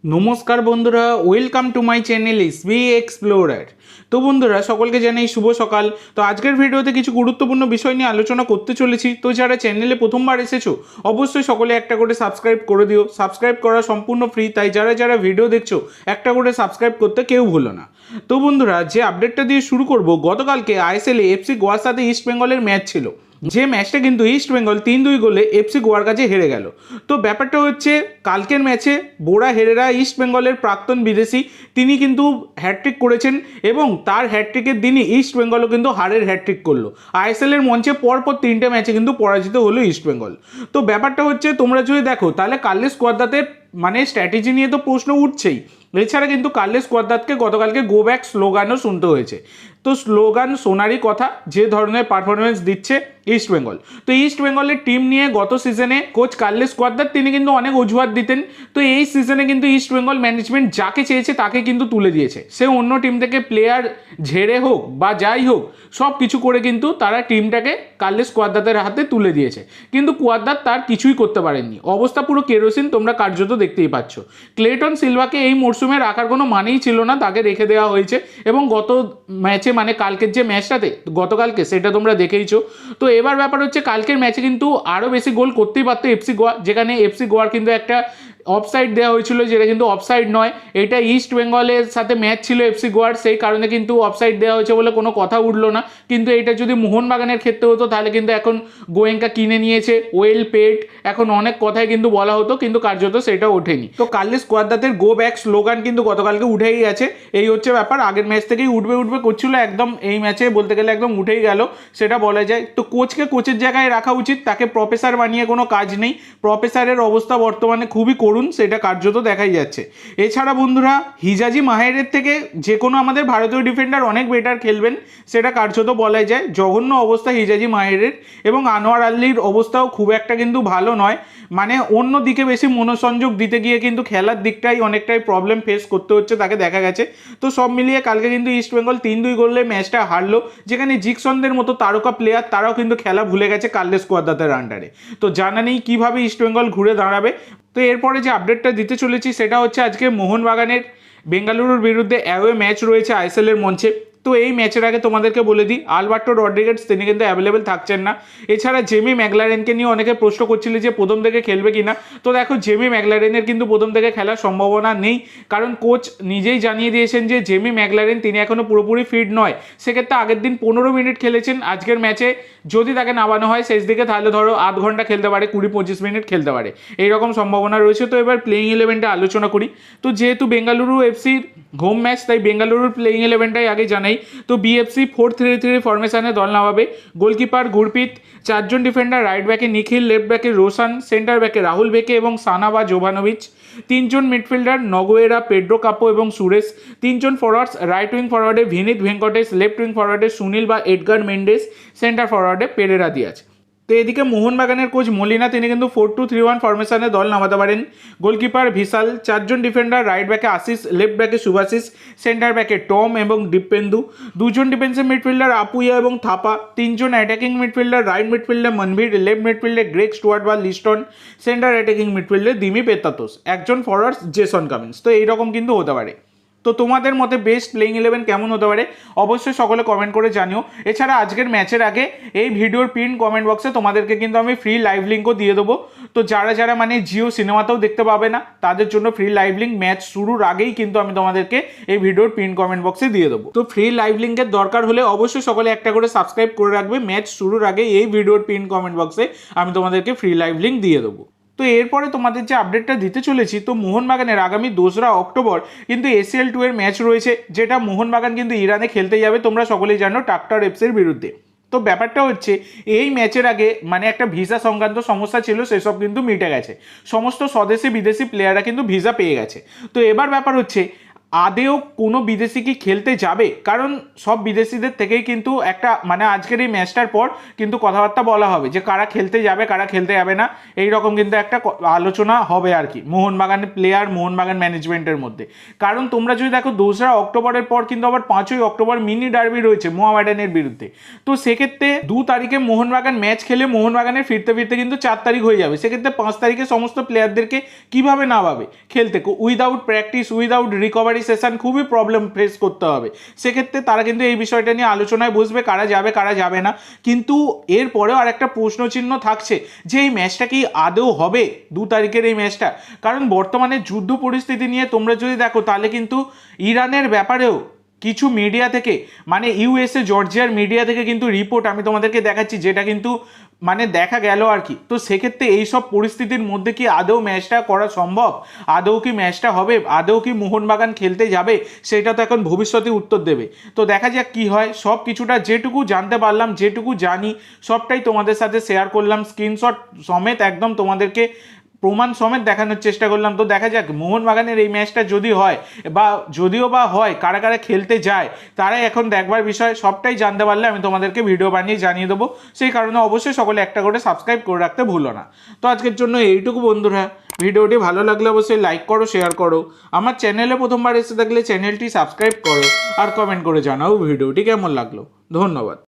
নমস্কার বন্ধুরা, welcome to my channel SB explorer. তো বন্ধুরা, সকলকে জানাই শুভ সকাল। তো আজকের ভিডিওতে কিছু গুরুত্বপূর্ণ বিষয় নিয়ে আলোচনা করতে চলেছি। তো যারা চ্যানেলে প্রথমবার এসেছো অবশ্যই সকলে একটা করে সাবস্ক্রাইব করে দিও। সাবস্ক্রাইব করা সম্পূর্ণ ফ্রি, তাই যারা যারা ভিডিও দেখছো একটা করে সাবস্ক্রাইব করতে কেউ ভুলো না। তো বন্ধুরা, যে আপডেটটা দিয়ে শুরু করব, গতকালকে আইএসএলে এফসি গোয়ার সাথে ইস্ট বেঙ্গলের ম্যাচ ছিল, যে ম্যাচটা কিন্তু ইস্ট বেঙ্গল 3-2 গোলে এফসি গোয়ার কাছে হেরে গেল। তো ব্যাপারটা হচ্ছে, কালকের ম্যাচে বোরা হেরেরা ইস্ট বেঙ্গলের প্রাক্তন বিদেশি, তিনি কিন্তু হ্যাটট্রিক করেছেন এবং তার হ্যাটট্রিকের দিনই ইস্ট বেঙ্গলও কিন্তু হারের হ্যাটট্রিক করলো। আইএসএলের মঞ্চে পরপর 3টে ম্যাচে কিন্তু পরাজিত হলো ইস্ট বেঙ্গল। তো ব্যাপারটা হচ্ছে, তোমরা যদি দেখো তাহলে কার্লোস কোয়াদ্রাতের স্ট্র্যাটেজি নিয়ে তো প্রশ্ন উঠছেই। এছাড়া কিন্তু কার্লোস কোয়াদ্রাতকে গতকালকে গো ব্যাক স্লোগানও শুনতে হয়েছে। তো স্লোগান শোনারই কথা, যে ধরনের পারফরমেন্স দিচ্ছে ইস্ট বেঙ্গল। তো ইস্ট বেঙ্গলের টিম নিয়ে গত সিজনে কোচ কার্লোস কোয়াদ্রাত তিনি কিন্তু অনেক অজুহাত দিতেন। তো এই সিজনে কিন্তু ইস্ট বেঙ্গল ম্যানেজমেন্ট যাকে চেয়েছে তাকে কিন্তু তুলে দিয়েছে। সে অন্য টিম থেকে প্লেয়ার ঝেড়ে হোক বা যাই হোক, সব কিছু করে কিন্তু তারা টিমটাকে কার্লোস কোয়াদ্রাতের হাতে তুলে দিয়েছে। কিন্তু কোয়াদ্রাত তার কিছুই করতে পারেননি। অবস্থা পুরো কেরোসিন, তোমরা কার্যত দেখতেই পাচ্ছ। ক্লেটন সিলভাকে এই মরশুমে রাখার কোনো মানেই ছিল না, তাকে রেখে দেওয়া হয়েছে। এবং গত ম্যাচে কালকের যে ম্যাচটাতে গতকালকে, সেটা তোমরা দেখেইছো। তো এবার ব্যাপার হচ্ছে, কালকের ম্যাচে কিন্তু আরও বেশি গোল করতেই পারতো এফসি গোয়া, যেখানে এফসি গোয়ার কিন্তু একটা অফসাইড দেওয়া হয়েছিল, যেটা কিন্তু অফসাইড নয়। এটা ইস্ট বেঙ্গলের সাথে ম্যাচ ছিল এফসি গোয়ার, সেই কারণে কিন্তু অফসাইড দেওয়া হয়েছে বলে কোনো কথা উঠলো না। কিন্তু এটা যদি মোহনবাগানের ক্ষেত্রে হতো তাহলে কিন্তু এখন গোয়েঙ্কা কিনে নিয়েছে, ওয়েল পেড, এখন অনেক কথাই কিন্তু বলা হতো, কিন্তু কার্যত সেটা ওঠেনি। তো কার্লোস কোয়াদ্রাতের গো ব্যাক স্লোগান কিন্তু গতকালকে উঠেই গেছে। এই হচ্ছে ব্যাপার, আগের ম্যাচ থেকেই উঠবে উঠবে করছিল, একদম এই ম্যাচে বলতে গেলে একদম উঠেই গেল, সেটা বলা যায়। তো কোচকে কোচের জায়গায় রাখা উচিত, তাকে প্রফেসর বানিয়ে কোনো কাজ নেই। প্রফেসরের অবস্থা বর্তমানে খুবই করুণ, সেটা কার্যত দেখাই যাচ্ছে। এছাড়া বন্ধুরা, হিজাজি মাহেরের থেকে যে কোনো আমাদের ভারতীয় ডিফেন্ডার অনেক বেটার খেলবেন, সেটা কার্যত বলাই যায়। জঘন্য অবস্থা হিজাজি মাহেরের, এবং আনোয়ার আলীর অবস্থাও খুব একটা কিন্তু ভালো নয়। অন্য দিকে বেশি মনোসংযোগ দিতে গিয়ে কিন্তু খেলার দিকটাই অনেকটাই প্রবলেম ফেস করতে হচ্ছে তাকে, দেখা গেছে। তো সব মিলিয়ে কালকে কিন্তু ইস্ট বেঙ্গল 3-2 গোলে ম্যাচটা হারলো, যেখানে জিকসনদের মতো তারকা প্লেয়ার তারাও কিন্তু খেলা ভুলে গেছে কার্লোস কোয়াদ্রাতের আন্ডারে। তো জানা নেই কীভাবে ইস্ট বেঙ্গল ঘুরে দাঁড়াবে। তো এরপরে যে আপডেটটা দিতে চলেছি সেটা হচ্ছে, আজকে মোহনবাগানের বেঙ্গালুরুর বিরুদ্ধে অ্যাওয়ে ম্যাচ রয়েছে আইএসএলের মঞ্চে। তো এই ম্যাচের আগে তোমাদেরকে বলে দিই, আলবার্টো রড্রিগেজ তিনি কিন্তু অ্যাভেলেবেল থাকছেন না। এছাড়া জেমি ম্যাকলারেনকে নিয়ে অনেকে প্রশ্ন করছিল যে প্রথম থেকে খেলবে কিনা। তো দেখো, জেমি ম্যাকলারেনের কিন্তু প্রথম থেকে খেলার সম্ভাবনা নেই, কারণ কোচ নিজেই জানিয়ে দিয়েছেন যে জেমি ম্যাকলারেন তিনি এখনও পুরোপুরি ফিট নয়। সেক্ষেত্রে আগের দিন 15 মিনিট খেলেছেন, আজকের ম্যাচে যদি তাকে নামানো হয় শেষ দিকে, তাহলে ধরো আধ ঘন্টা খেলতে পারে, 20-25 মিনিট খেলতে পারে, এইরকম সম্ভাবনা রয়েছে। তো এবার প্লেইং ইলেভেনটা আলোচনা করি। তো যেহেতু বেঙ্গালুরু এফসির হোম ম্যাচ, তাই বেঙ্গালুরুর প্লেইং ইলেভেনটাই আগে জানাই। তো বিএফসি 4-3-3 ফরমেশনে দল নামাবে। গোলকিপার গুরপ্রীত, 4জন ডিফেন্ডার, রাইট ব্যাকে নিখিল, লেফট ব্যাকে রোশন, সেন্টার ব্যাকে রাহুল বেকে এবং সানা বা জোভানোভিচ, 3জন মিডফিল্ডার নগোয়েরা, পেড্রো কাপো এবং সুরেশ, 3জন ফরওয়ার্ডস, রাইট উইং ফরওয়ার্ডে ভিনিত ভেঙ্কটেশ, লেফট উইং ফরওয়ার্ডে সুনীল বা এডগার মেন্ডেস, সেন্টার ফরওয়ার্ডে পেরেরা দিয়াজ। তো এদিকে মোহনবাগানের কোচ মলিনা তিনি কিন্তু 4-2-3-1 ফরমেশনে দল নামাতে পারেন। গোলকিপার ভিশাল, 4জন ডিফেন্ডার, রাইট ব্যাকে আশিস, লেফট ব্যাকে শুভাশিস, সেন্টার ব্যাকে টম এবং দীপেন্দু, 2জন ডিফেন্সিভ মিডফিল্ডার আপুইয়া এবং থাপা, 3জন অ্যাটাকিং মিডফিল্ডার, রাইট মিডফিল্ডে মনভীর, লেফট মিডফিল্ডে গ্রেগ স্টুয়ার্ট বা লিস্টন, সেন্টার অ্যাটাকিং মিডফিল্ডে দিমি পেতাতোস, 1জন ফরওয়ার্ডস জেসন কামিন্স। তো এইরকম কিন্তু হতে পারে। তো তোমাদের মতে বেস্ট প্লেইং ইলেভেন কেমন হতে পারে অবশ্যই সকলে কমেন্ট করে জানিও। এছাড়া আজকের ম্যাচের আগে এই ভিডিওর পিন কমেন্ট বক্সে তোমাদেরকে কিন্তু আমি ফ্রি লাইভ লিঙ্কও দিয়ে দেবো। তো যারা যারা জিও সিনেমাতেও দেখতে পাবে না, তাদের জন্য ফ্রি লাইভ লিঙ্ক ম্যাচ শুরুর আগেই কিন্তু আমি তোমাদেরকে এই ভিডিওর পিন কমেন্ট বক্সে দিয়ে দেবো। তো ফ্রি লাইভ লিঙ্কের দরকার হলে অবশ্যই সকলে একটা করে সাবস্ক্রাইব করে রাখবে। ম্যাচ শুরুর আগে এই ভিডিওর পিন কমেন্ট বক্সে আমি তোমাদেরকে ফ্রি লাইভ লিঙ্ক দিয়ে দেবো। তো এরপরে তোমাদের যে আপডেটটা দিতে চলেছি, তো মোহনবাগানের আগামী 2রা অক্টোবর কিন্তু এসিএল 2 এর ম্যাচ রয়েছে, যেটা মোহনবাগান কিন্তু ইরানে খেলতে যাবে, তোমরা সকলেই জানো, টাকটার এফসির বিরুদ্ধে। তো ব্যাপারটা হচ্ছে, এই ম্যাচের আগে একটা ভিসা সংক্রান্ত সমস্যা ছিল, সেসব কিন্তু মিটে গেছে। সমস্ত স্বদেশি বিদেশি প্লেয়াররা কিন্তু ভিসা পেয়ে গেছে। তো এবার ব্যাপার হচ্ছে, আদেও কোনো বিদেশি কি খেলতে যাবে? কারণ সব বিদেশিদের থেকেই কিন্তু একটা মানে আজকের এই ম্যাচটার পর কিন্তু কথাবার্তা বলা হবে যে কারা খেলতে যাবে কারা খেলতে যাবে না, এই রকম কিন্তু একটা আলোচনা হবে আর কি মোহনবাগানের প্লেয়ার মোহনবাগান ম্যানেজমেন্টের মধ্যে। কারণ তোমরা যদি দেখো 2রা অক্টোবরের পর কিন্তু আবার 5ই অক্টোবর মিনি ডার্বি রয়েছে মোহামেডানের বিরুদ্ধে। তো সেক্ষেত্রে 2 তারিখে মোহনবাগান ম্যাচ খেলে মোহনবাগানের ফিরতে ফিরতে কিন্তু 4 তারিখ হয়ে যাবে। সেক্ষেত্রে 5 তারিখে সমস্ত প্লেয়ারদেরকে কীভাবে নামাবে খেলতে? Without practice without recovery session খুবই প্রবলেম ফেস করতে হবে। সেক্ষেত্রে তারা কিন্তু এই বিষয়টা নিয়ে আলোচনায় বসবে কারা যাবে কারা যাবে না। কিন্তু এরপরেও আর একটা প্রশ্নচিহ্ন থাকছে যে এই ম্যাচটা কি আদৌ হবে 2 তারিখের এই ম্যাচটা? কারণ বর্তমানে যুদ্ধ পরিস্থিতি নিয়ে তোমরা যদি দেখো তাহলে কিন্তু ইরানের ব্যাপারেও কিছু মিডিয়া থেকে মানে ইউএসএ জর্জিয়ার মিডিয়া থেকে কিন্তু রিপোর্ট আমি তোমাদেরকে দেখাচ্ছি, যেটা কিন্তু মানে দেখা গেল আর কি। তো সেক্ষেত্রে এইসব পরিস্থিতির মধ্যে কি আদৌ ম্যাচটা করা সম্ভব? আদৌ কি ম্যাচটা হবে? আদৌ কি মোহনবাগান খেলতে যাবে? সেটা তো এখন ভবিষ্যতে উত্তর দেবে। তো দেখা যাক কি হয়। সব কিছুটা যেটুকু জানতে পারলাম যেটুকু জানি সবটাই তোমাদের সাথে শেয়ার করলাম, স্ক্রিনশট সমেত একদম তোমাদেরকে প্রমাণ সমেত দেখানোর চেষ্টা করলাম। তো দেখা যাক মোহনবাগানের এই ম্যাচটা যদি হয় বা যদিও বা হয় কারা কারা খেলতে যায় তারাই এখন দেখবার বিষয়। সবটাই জানতে পারলে আমি তোমাদেরকে ভিডিও বানিয়ে জানিয়ে দেবো। সেই কারণে অবশ্যই সকলে একটা করে সাবস্ক্রাইব করে রাখতে ভুলো না। তো আজকের জন্য এইটুকু বন্ধুরা, ভিডিওটি ভালো লাগলে অবশ্যই লাইক করো শেয়ার করো, আমার চ্যানেলে প্রথমবার এসে থাকলে চ্যানেলটি সাবস্ক্রাইব করো আর কমেন্ট করে জানাও ভিডিওটি কেমন লাগলো। ধন্যবাদ।